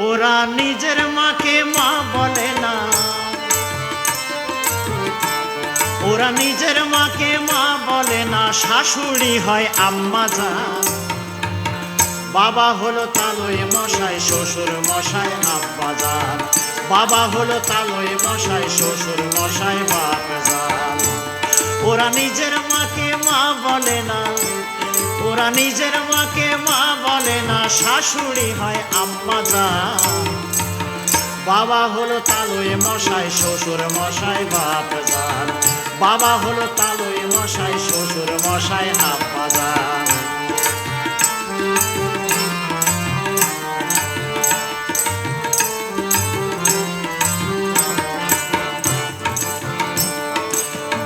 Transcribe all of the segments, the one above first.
ওরা নিজের মাকে মা বলে না, ওরা নিজের মাকে মা বলে না, শাশুড়ি হয় আম্মা জান। বাবা হলো তালই মশাই, শ্বশুর মশাই আব্বা জান। বাবা হলো তালই মশাই, শ্বশুর মশাই বাপ জান। ওরা নিজের মাকে মা বলে না, ওরা নিজের মাকে মা বলে না, শাশুড়ি হয় আম্মা জান। বাবা হলো তালই মশাই, শ্বশুর মশাই বাপ জান। বাবা হলো তালই মশাই, শ্বশুর মশাই আব্বা জান।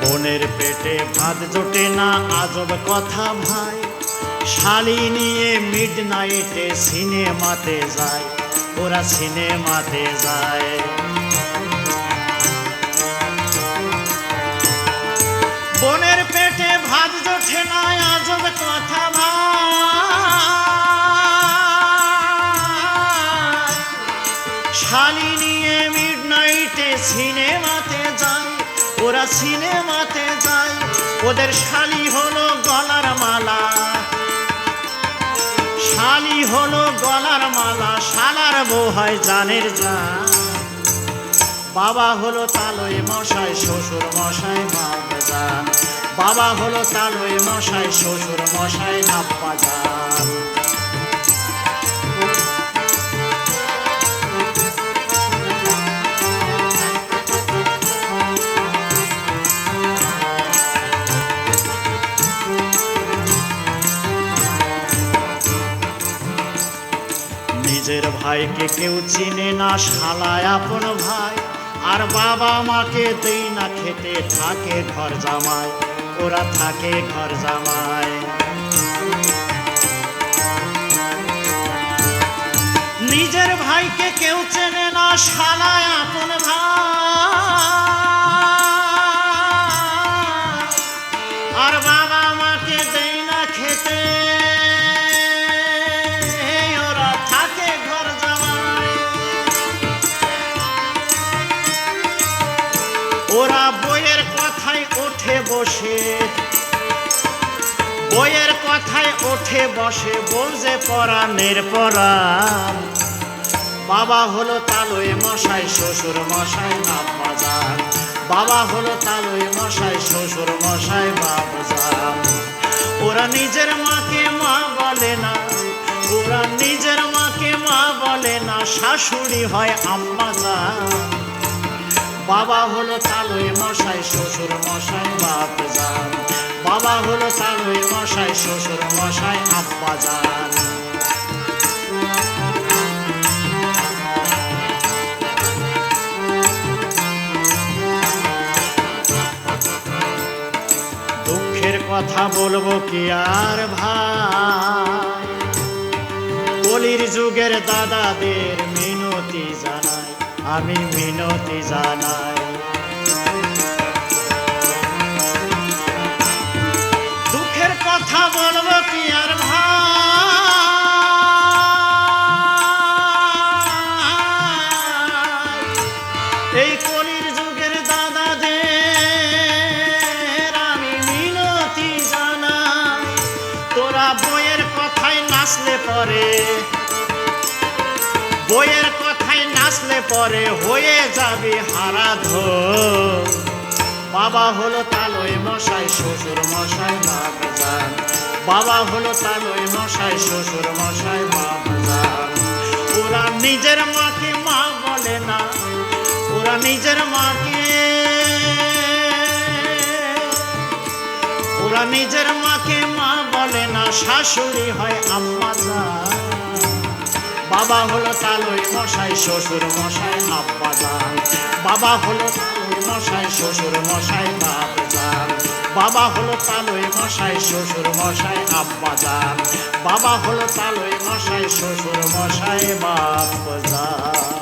বোনের পেটে ভাত জোটে না, আজব কথা ভাই। শালি নিয়ে মিডনাইটে সিনেমাতে যায়, ওরা সিনেমাতে যায়। বোনের পেটে ভাত জোটে না, আজব কথা ভাই। শালি নিয়ে মিডনাইটে সিনেমাতে যায়, ওরা সিনেমাতে যায়। ওদের শালি হলো গলার মালা, শালি হলো গলার মালা, শালার বউ হয় জানের জান। বাবা হলো তালই মশাই, শ্বশুর মশাই বাপ জান। বাবা হলো তালই মশাই, শ্বশুর মশাই আব্বা জান। নিজের ভাইকে কেউ চিনে না, শালায় আপন ভাই। আর বাবা মাকে দেই না খেতে, থাকে ঘর জামাই, ওরা থাকে ঘর জামাই। নিজের ভাইকে কেউ চেনে না, শালায় আপন ভাই। আর বাবা মাকে দেই না খেতে, ওরা বইয়ের কথায় ওঠে বসে, বইয়ের কথায় ওঠে বসে, বলছে পরাণের পরাণ। বাবা হলো তালই মশাই, শ্বশুর মশাই আব্বা জান। বাবা হলো তালই মশাই, শ্বশুর মশাই বাপ জান। ওরা নিজের মাকে মা বলে না, ওরা নিজের মাকে মা বলে না, শাশুড়ি হয় আম্মা জান। বাবা হলো তালই মশাই, শ্বশুর মশাই বাপ জান। বাবা হলো তালই মশাই, শ্বশুর মশাই আব্বা জান। দুঃখের কথা বলবো কি আর ভাই, কলির যুগের দাদাদের মিনতি জানাই, আমি মিনতি জানাই। দুঃখের কথা বলবো কি আর ভাই, এই কলির যুগের দাদাদের আমি মিনতি জানাই। তোরা বইয়ের কথায় নাচলে পরে, বইয়ের কথায় নাচলে পরে হয়ে যাবে হারাধন। বাবা হলো তালই মশাই, শ্বশুর মশাই বাপ জান। বাবা হলো তালই মশাই, শ্বশুর মশাই বাপ জান। ওরা নিজের মাকে মা বলে না, ওরা নিজের মাকে, ওরা নিজের মাকে মা বলে না, শাশুড়ি হয় আম্মা জান। বাবা হলো তালই মশাই, শ্বশুর মশাই আব্বা জান। বাবা হলো তালই মশাই, শ্বশুর মশাই বাপ জান। বাবা হলো তালই মশাই, শ্বশুর মশাই আব্বা জান। বাবা হলো তালই মশাই, শ্বশুর মশাই বাপ জান।